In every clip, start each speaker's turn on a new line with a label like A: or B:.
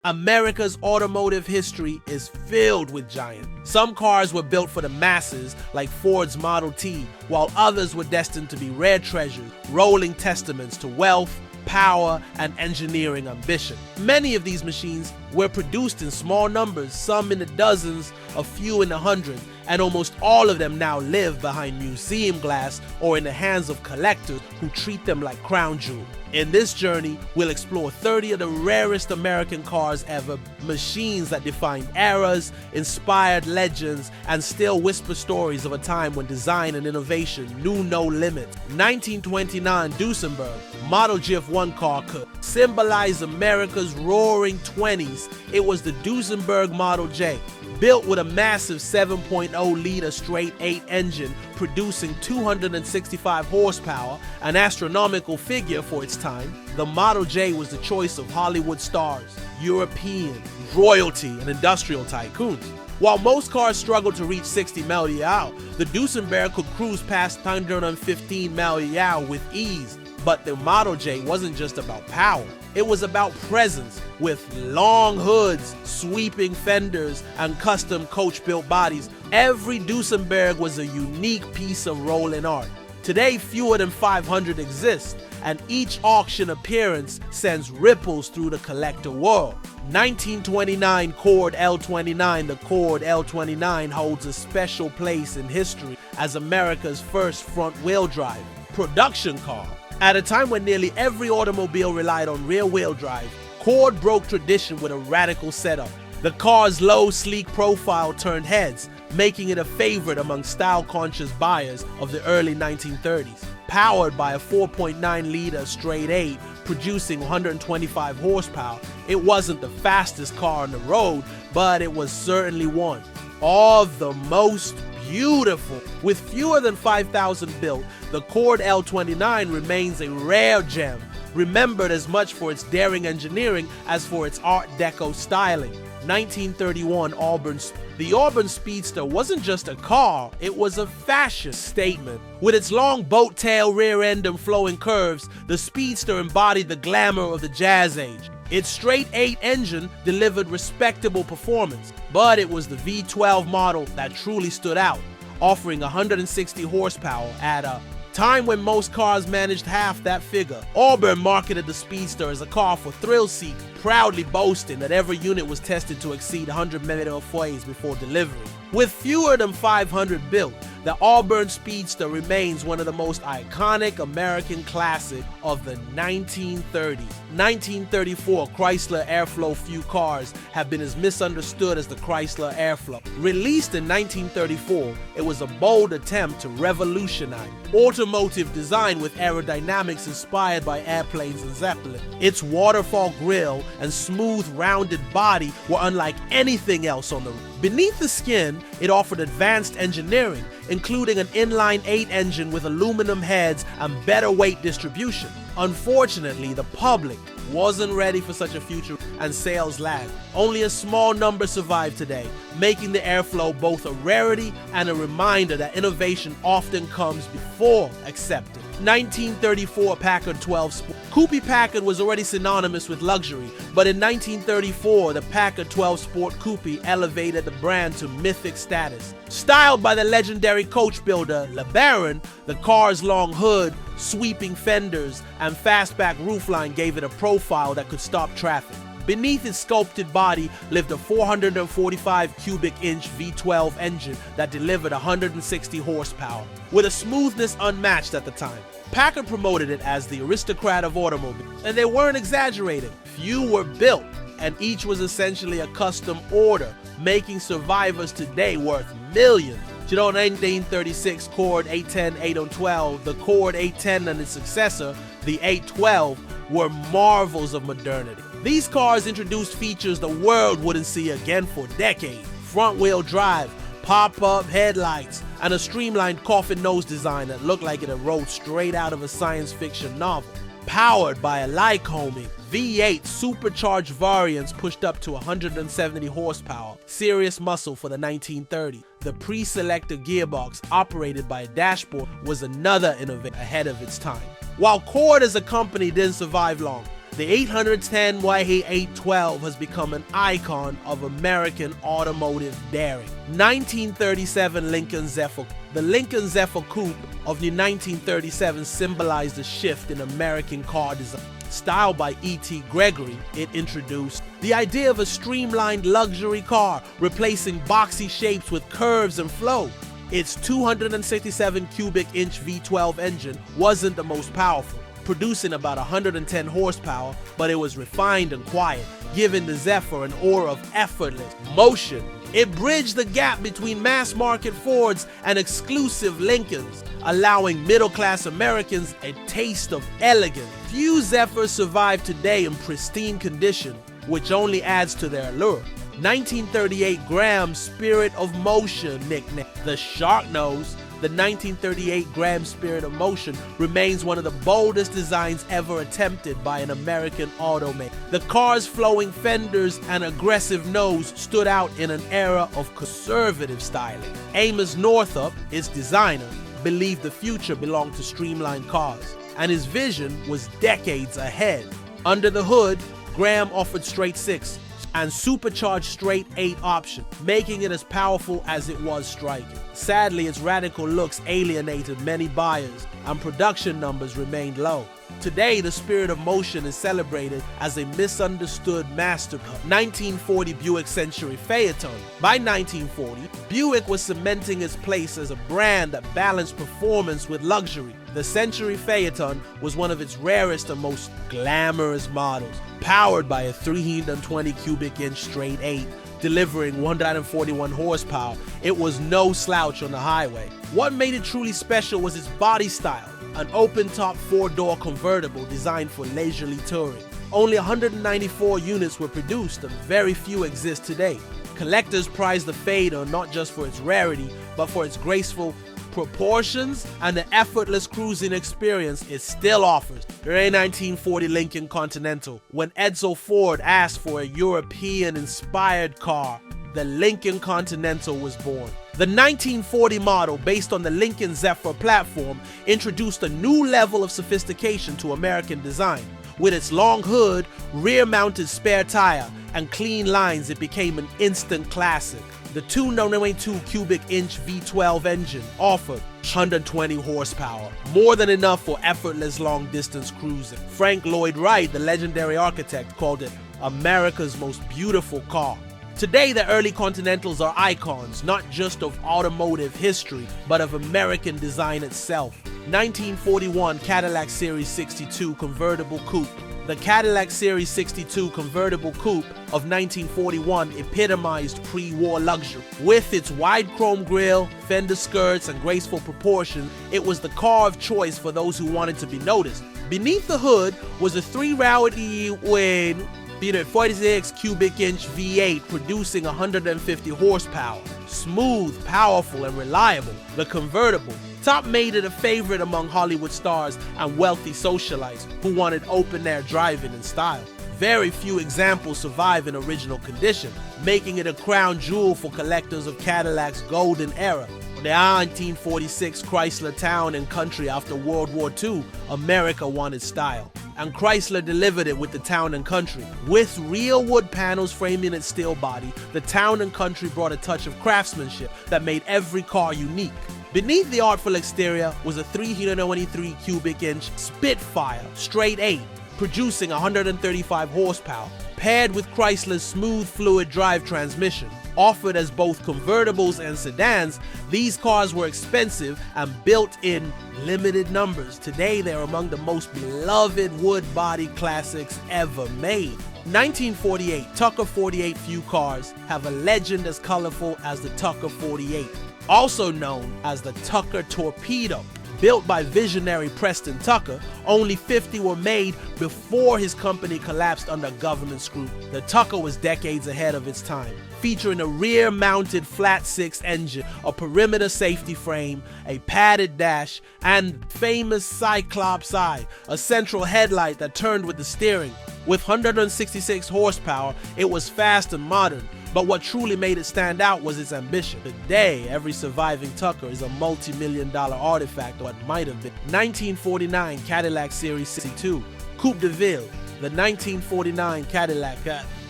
A: America's automotive history is filled with giants. Some cars were built for the masses, like Ford's Model T, while others were destined to be rare treasures, rolling testaments to wealth, power, and engineering ambition. Many of these machines were produced in small numbers, some in the dozens, a few in the hundreds, and almost all of them now live behind museum glass or in the hands of collectors who treat them like crown jewels. In this journey, we'll explore 30 of the rarest American cars ever, machines that defined eras, inspired legends, and still whisper stories of a time when design and innovation knew no limits. 1929 Duesenberg Model GF1 car could symbolize America's roaring 20s. It was the Duesenberg Model J. Built with a massive 7.0-liter straight-8 engine producing 265 horsepower, an astronomical figure for its time, the Model J was the choice of Hollywood stars, Europeans, royalty, and industrial tycoons. While most cars struggled to reach 60 miles per hour, the Duesenberg could cruise past 115 miles per hour with ease. But the Model J wasn't just about power. It was about presence, with long hoods, sweeping fenders, and custom coach-built bodies. Every Duesenberg was a unique piece of rolling art. Today, fewer than 500 exist, and each auction appearance sends ripples through the collector world. 1929 Cord L29. The Cord L29 holds a special place in history as America's first front-wheel drive production car. At a time when nearly every automobile relied on rear-wheel drive, Cord broke tradition with a radical setup. The car's low, sleek profile turned heads, making it a favorite among style-conscious buyers of the early 1930s. Powered by a 4.9-liter straight-8, producing 125 horsepower, it wasn't the fastest car on the road, but it was certainly one of the most beautiful. With fewer than 5,000 built, the Cord L29 remains a rare gem, remembered as much for its daring engineering as for its Art Deco styling. 1931 Auburn. The Auburn Speedster wasn't just a car, it was a fashion statement. With its long boat tail, rear end, and flowing curves, the Speedster embodied the glamour of the Jazz Age. Its straight-8 engine delivered respectable performance, but it was the V12 model that truly stood out, offering 160 horsepower at a time when most cars managed half that figure. Auburn marketed the Speedster as a car for thrill seekers, proudly boasting that every unit was tested to exceed 100 mm before delivery. With fewer than 500 built, the Auburn Speedster remains one of the most iconic American classics of the 1930s. 1934 Chrysler Airflow. Few cars have been as misunderstood as the Chrysler Airflow. Released in 1934, it was a bold attempt to revolutionize automotive design with aerodynamics inspired by airplanes and Zeppelin. Its waterfall grille and smooth, rounded body were unlike anything else on the road. Beneath the skin, it offered advanced engineering, including an inline-8 engine with aluminum heads and better weight distribution. Unfortunately, the public wasn't ready for such a future and sales lagged. Only a small number survive today, making the Airflow both a rarity and a reminder that innovation often comes before acceptance. 1934 Packard 12 Sport. Coupe Packard was already synonymous with luxury, but in 1934, the Packard 12 Sport Coupe elevated the brand to mythic status. Styled by the legendary coach builder LeBaron, the car's long hood, sweeping fenders, and fastback roofline gave it a profile that could stop traffic. Beneath its sculpted body lived a 445 cubic inch V12 engine that delivered 160 horsepower, with a smoothness unmatched at the time. Packard promoted it as the aristocrat of automobiles, and they weren't exaggerating. Few were built, and each was essentially a custom order, making survivors today worth millions. You know, 1936 Cord 810, 812, the Cord 810 and its successor, the 812, were marvels of modernity. These cars introduced features the world wouldn't see again for decades. Front-wheel drive, pop-up headlights, and a streamlined coffin nose design that looked like it arose straight out of a science fiction novel. Powered by a Lycoming V8 supercharged variants pushed up to 170 horsepower, serious muscle for the 1930s. The pre-selector gearbox, operated by a dashboard, was another innovation ahead of its time. While Cord as a company didn't survive long, The 810 YA812 has become an icon of American automotive daring. 1937 Lincoln Zephyr. The Lincoln Zephyr Coupe of the 1937 symbolized a shift in American car design. Styled by E.T. Gregory, it introduced the idea of a streamlined luxury car, replacing boxy shapes with curves and flow. Its 267 cubic inch V12 engine wasn't the most powerful, producing about 110 horsepower, but it was refined and quiet, giving the Zephyr an aura of effortless motion. It bridged the gap between mass-market Fords and exclusive Lincolns, allowing middle-class Americans a taste of elegance. Few Zephyrs survive today in pristine condition, which only adds to their allure. 1938 Graham Spirit of Motion, nicknamed the Shark Nose. The 1938 Graham Spirit of Motion remains one of the boldest designs ever attempted by an American automaker. The car's flowing fenders and aggressive nose stood out in an era of conservative styling. Amos Northup, its designer, believed the future belonged to streamlined cars, and his vision was decades ahead. Under the hood, Graham offered straight 6 and supercharged straight 8 option, making it as powerful as it was striking. Sadly, its radical looks alienated many buyers, and production numbers remained low. Today, the Spirit of Motion is celebrated as a misunderstood masterpiece. 1940 Buick Century Phaeton. By 1940, Buick was cementing its place as a brand that balanced performance with luxury. The Century Phaeton was one of its rarest and most glamorous models, powered by a 320 cubic inch straight 8, delivering 141 horsepower. It was no slouch on the highway. What made it truly special was its body style, an open-top 4-door convertible designed for leisurely touring. Only 194 units were produced and very few exist today. Collectors prize the Phaeton not just for its rarity, but for its graceful proportions and the effortless cruising experience it still offers. The 1940 Lincoln Continental. When Edsel Ford asked for a European-inspired car, the Lincoln Continental was born. The 1940 model, based on the Lincoln Zephyr platform, introduced a new level of sophistication to American design. With its long hood, rear-mounted spare tire, and clean lines, it became an instant classic. The 292 cubic inch V12 engine offered 120 horsepower, more than enough for effortless long-distance cruising. Frank Lloyd Wright, the legendary architect, called it America's most beautiful car. Today, the early Continentals are icons, not just of automotive history, but of American design itself. 1941 Cadillac Series 62 Convertible Coupe. The Cadillac Series 62 Convertible Coupe of 1941 epitomized pre-war luxury. With its wide chrome grille, fender skirts, and graceful proportions, it was the car of choice for those who wanted to be noticed. Beneath the hood was a 346 cubic inch V8 producing 150 horsepower. Smooth, powerful, and reliable, the convertible top made it a favorite among Hollywood stars and wealthy socialites who wanted open-air driving and style. Very few examples survive in original condition, making it a crown jewel for collectors of Cadillac's golden era. The 1946 Chrysler Town and Country. After World War II, America wanted style, and Chrysler delivered it with the Town and Country. With real wood panels framing its steel body, the Town and Country brought a touch of craftsmanship that made every car unique. Beneath the artful exterior was a 323 cubic inch Spitfire straight 8, producing 135 horsepower, paired with Chrysler's smooth fluid drive transmission. Offered as both convertibles and sedans, these cars were expensive and built in limited numbers. Today, they're among the most beloved wood body classics ever made. 1948 Tucker 48 few cars have a legend as colorful as the Tucker 48, also known as the Tucker Torpedo. Built by visionary Preston Tucker, only 50 were made before his company collapsed under government scrutiny. The Tucker was decades ahead of its time, featuring a rear-mounted flat-six engine, a perimeter safety frame, a padded dash, and famous Cyclops eye, a central headlight that turned with the steering. With 166 horsepower, it was fast and modern, but what truly made it stand out was its ambition. Today, every surviving Tucker is a multi-million-dollar artifact, or what might have been. 1949 Cadillac Series 62 Coupe de Ville. The 1949 Cadillac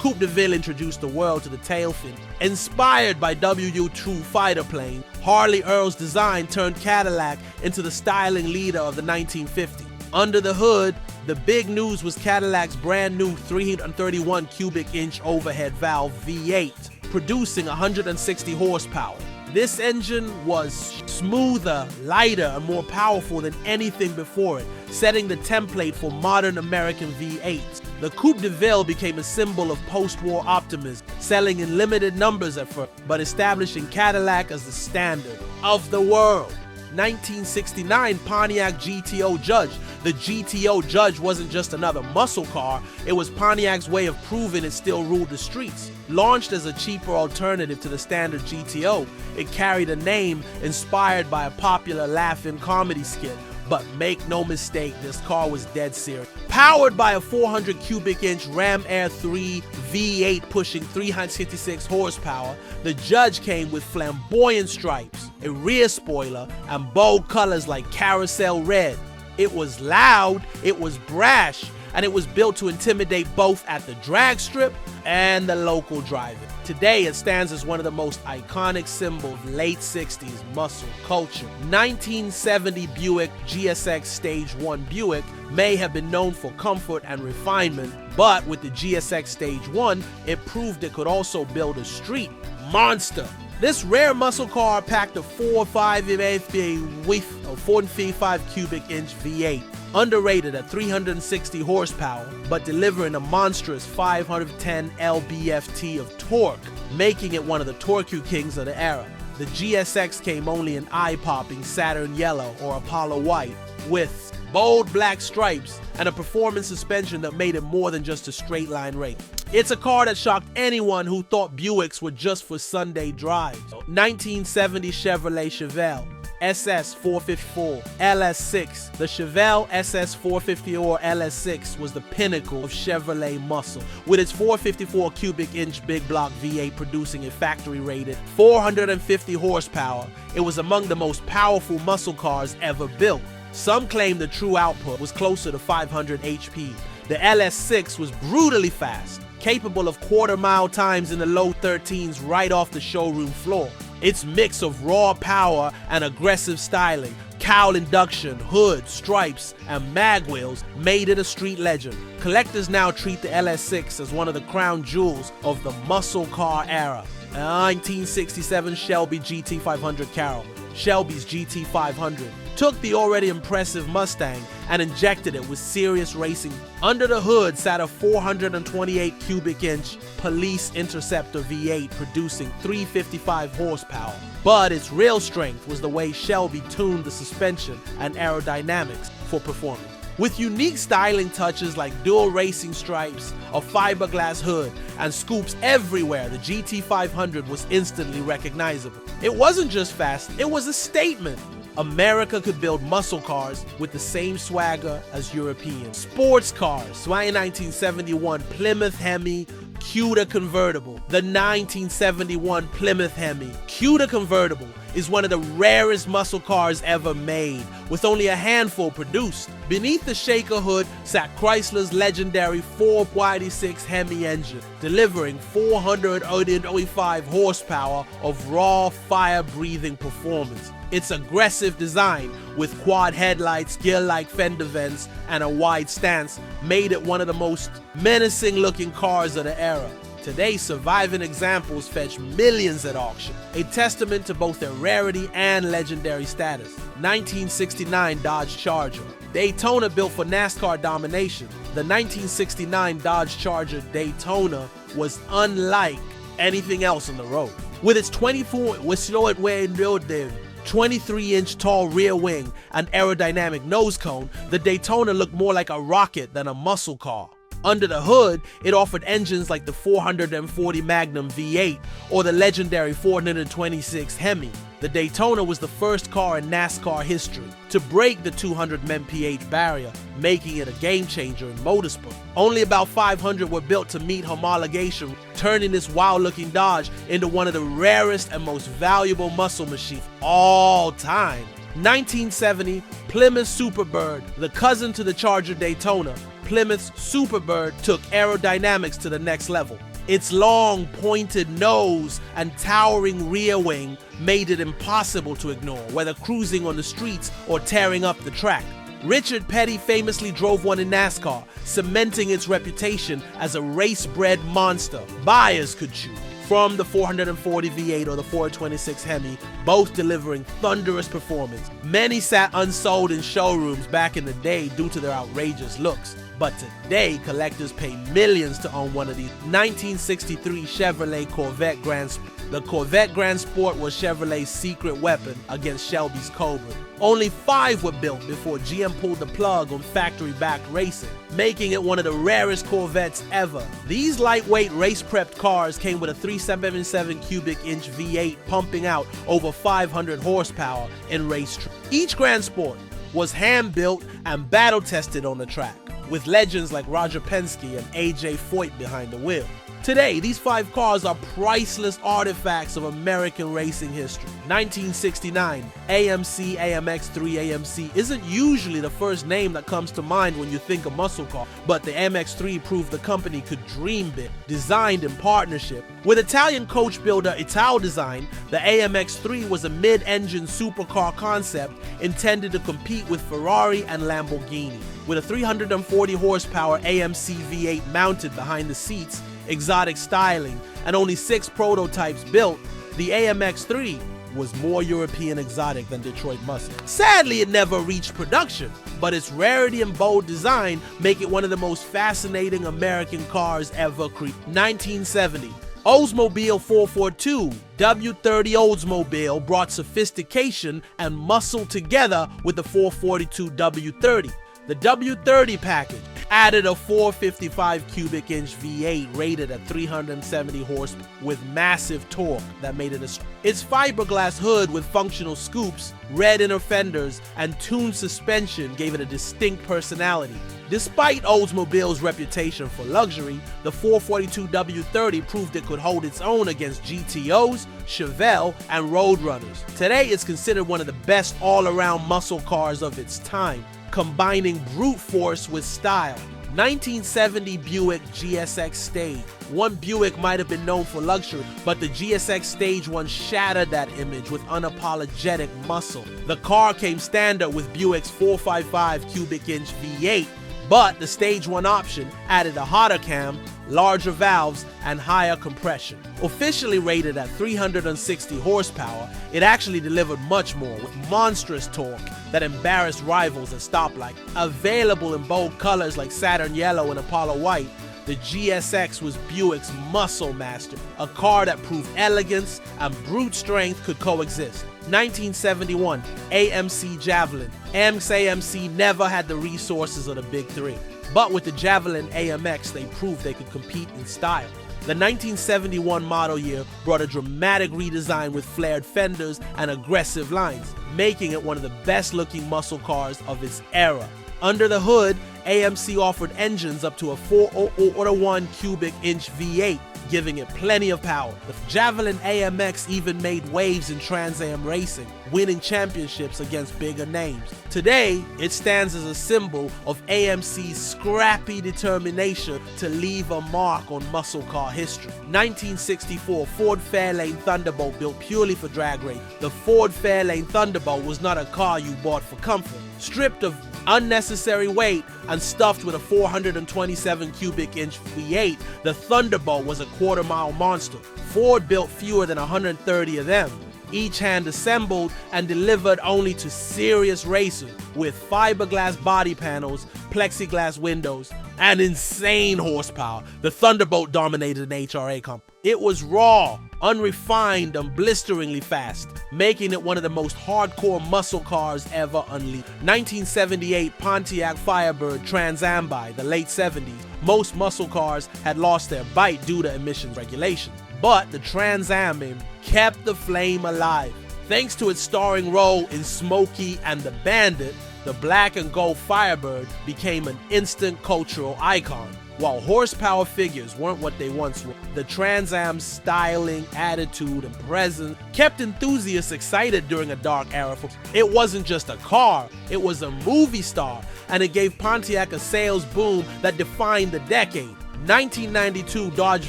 A: Coupe de Ville introduced the world to the tail fin. Inspired by WU-2 fighter plane, Harley Earl's design turned Cadillac into the styling leader of the 1950s. Under the hood, the big news was Cadillac's brand new 331 cubic inch overhead valve V8, producing 160 horsepower. This engine was smoother, lighter, and more powerful than anything before it, setting the template for modern American V8s. The Coupe de Ville became a symbol of post-war optimism, selling in limited numbers at first, but establishing Cadillac as the standard of the world. 1969 Pontiac GTO Judge. The GTO Judge wasn't just another muscle car, it was Pontiac's way of proving it still ruled the streets. Launched as a cheaper alternative to the standard GTO, it carried a name inspired by a popular laugh-in comedy skit. But make no mistake, this car was dead serious. Powered by a 400 cubic inch Ram Air 3 V8 pushing 356 horsepower, the Judge came with flamboyant stripes, a rear spoiler, and bold colors like carousel red. It was loud, it was brash, and it was built to intimidate both at the drag strip and the local driver. Today, it stands as one of the most iconic symbols of late 60s muscle culture. 1970 Buick GSX Stage 1 Buick may have been known for comfort and refinement, but with the GSX Stage 1, it proved it could also build a street monster. This rare muscle car packed a 4.5 cubic inch V8, underrated at 360 horsepower, but delivering a monstrous 510 lb-ft of torque, making it one of the torque kings of the era. The GSX came only in eye-popping Saturn Yellow or Apollo White, with bold black stripes and a performance suspension that made it more than just a straight-line race. It's a car that shocked anyone who thought Buicks were just for Sunday drives. 1970 Chevrolet Chevelle SS 454 LS6. The Chevelle SS 454 LS6 was the pinnacle of Chevrolet muscle, with its 454 cubic inch big block V8 producing a factory-rated 450 horsepower. It was among the most powerful muscle cars ever built. Some claim the true output was closer to 500 HP. The LS6 was brutally fast, capable of quarter-mile times in the low 13s right off the showroom floor. Its mix of raw power and aggressive styling, cowl induction, hood, stripes, and mag wheels made it a street legend. Collectors now treat the LS6 as one of the crown jewels of the muscle car era. A 1967 Shelby GT500 Carol, Shelby's GT500, took the already impressive Mustang and injected it with serious racing. Under the hood sat a 428 cubic inch Police Interceptor V8 producing 355 horsepower. But its real strength was the way Shelby tuned the suspension and aerodynamics for performance. With unique styling touches like dual racing stripes, a fiberglass hood, and scoops everywhere, the GT500 was instantly recognizable. It wasn't just fast, it was a statement. America could build muscle cars with the same swagger as Europeans. Sports cars, 1971 Plymouth Hemi Cuda convertible. The 1971 Plymouth Hemi Cuda convertible is one of the rarest muscle cars ever made, with only a handful produced. Beneath the shaker hood sat Chrysler's legendary 4.6 Hemi engine, delivering 485 horsepower of raw, fire-breathing performance. Its aggressive design, with quad headlights, gear-like fender vents, and a wide stance, made it one of the most menacing-looking cars of the era. Today, surviving examples fetch millions at auction, a testament to both their rarity and legendary status. 1969 Dodge Charger. Daytona built for NASCAR domination. The 1969 Dodge Charger Daytona was unlike anything else on the road. With its 23-inch tall rear wing and aerodynamic nose cone, the Daytona looked more like a rocket than a muscle car. Under the hood, it offered engines like the 440 Magnum V8 or the legendary 426 Hemi. The Daytona was the first car in NASCAR history to break the 200 mph barrier, making it a game changer in motorsport. Only about 500 were built to meet homologation, turning this wild-looking Dodge into one of the rarest and most valuable muscle machines of all time. 1970 Plymouth Superbird, the cousin to the Charger Daytona, Plymouth's Superbird took aerodynamics to the next level. Its long, pointed nose and towering rear wing made it impossible to ignore, whether cruising on the streets or tearing up the track. Richard Petty famously drove one in NASCAR, cementing its reputation as a race-bred monster buyers could choose from the 440 V8 or the 426 Hemi, both delivering thunderous performance. Many sat unsold in showrooms back in the day due to their outrageous looks. But today, collectors pay millions to own one of these. 1963 Chevrolet Corvette Grand Sport. The Corvette Grand Sport was Chevrolet's secret weapon against Shelby's Cobra. Only 5 were built before GM pulled the plug on factory-backed racing, making it one of the rarest Corvettes ever. These lightweight race-prepped cars came with a 377 cubic inch V8 pumping out over 500 horsepower in race. Each Grand Sport was hand-built and battle-tested on the track, with legends like Roger Penske and A.J. Foyt behind the wheel. Today, these 5 cars are priceless artifacts of American racing history. 1969, AMC AMX3 AMC isn't usually the first name that comes to mind when you think of muscle car, but the MX3 proved the company could dream big, designed in partnership. With Italian coach builder Ital Design, the AMX3 was a mid-engine supercar concept intended to compete with Ferrari and Lamborghini. With a 340 horsepower AMC V8 mounted behind the seats, exotic styling, and only 6 prototypes built, the AMX3 was more European exotic than Detroit muscle. Sadly, it never reached production, but its rarity and bold design make it one of the most fascinating American cars ever created. 1970, Oldsmobile 442 W30 Oldsmobile brought sophistication and muscle together with the 442 W30. The W30 package added a 455 cubic inch V8 rated at 370 horsepower with massive torque that made it its fiberglass hood with functional scoops, red inner fenders, and tuned suspension gave it a distinct personality. Despite Oldsmobile's reputation for luxury, the 442 W30 proved it could hold its own against GTOs, Chevelle, and Roadrunners. Today, it's considered one of the best all-around muscle cars of its time, combining brute force with style. 1970 Buick GSX Stage. One Buick might have been known for luxury, but the GSX Stage 1 shattered that image with unapologetic muscle. The car came standard with Buick's 455 cubic inch V8, but the Stage 1 option added a hotter cam, larger valves, and higher compression. Officially rated at 360 horsepower, it actually delivered much more with monstrous torque that embarrassed rivals at stoplight. Available in bold colors like Saturn Yellow and Apollo White, the GSX was Buick's muscle master, a car that proved elegance and brute strength could coexist. 1971, AMC Javelin. AMC never had the resources of the Big Three, but with the Javelin AMX, they proved they could compete in style. The 1971 model year brought a dramatic redesign with flared fenders and aggressive lines, making it one of the best-looking muscle cars of its era. Under the hood, AMC offered engines up to a 401 cubic inch V8, giving it plenty of power. The Javelin AMX even made waves in Trans Am racing, winning championships against bigger names. Today, it stands as a symbol of AMC's scrappy determination to leave a mark on muscle car history. 1964 Ford Fairlane Thunderbolt built purely for drag race. The Ford Fairlane Thunderbolt was not a car you bought for comfort. Stripped of unnecessary weight and stuffed with a 427 cubic inch V8, the Thunderbolt was a quarter-mile monster. Ford built fewer than 130 of them, each hand assembled and delivered only to serious racers with fiberglass body panels, plexiglass windows, and insane horsepower. The Thunderbolt dominated an HRA comp. It was raw, unrefined, and blisteringly fast, making it one of the most hardcore muscle cars ever unleashed. 1978 Pontiac Firebird Trans Am. By the late 70s, most muscle cars had lost their bite due to emissions regulations, but the Trans Am kept the flame alive. Thanks to its starring role in Smokey and the Bandit, the black and gold Firebird became an instant cultural icon. While horsepower figures weren't what they once were, the Trans Am's styling, attitude, and presence kept enthusiasts excited during a dark era. It wasn't just a car, it was a movie star, and it gave Pontiac a sales boom that defined the decade. 1992 Dodge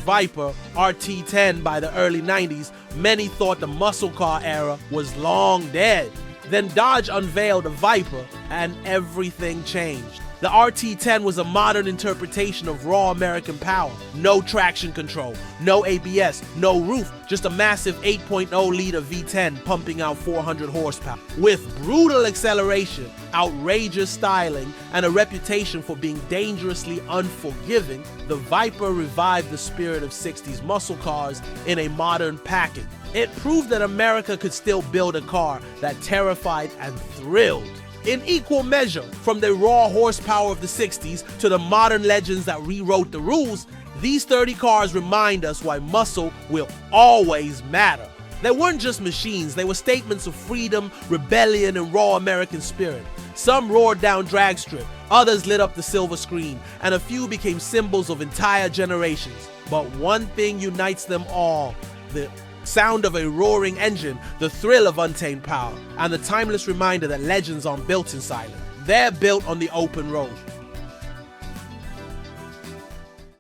A: Viper RT10 by the early 90s, many thought the muscle car era was long dead. Then Dodge unveiled a Viper and everything changed. The RT10 was a modern interpretation of raw American power. No traction control, no ABS, no roof, just a massive 8.0-liter V10 pumping out 400 horsepower. With brutal acceleration, outrageous styling, and a reputation for being dangerously unforgiving, the Viper revived the spirit of 60s muscle cars in a modern package. It proved that America could still build a car that terrified and thrilled. In equal measure, from the raw horsepower of the 60s to the modern legends that rewrote the rules, these 30 cars remind us why muscle will always matter. They weren't just machines, they were statements of freedom, rebellion, and raw American spirit. Some roared down drag strip, others lit up the silver screen, and a few became symbols of entire generations. But one thing unites them all: the sound of a roaring engine, the thrill of untamed power, and the timeless reminder that legends aren't built in silence. They're built on the open road.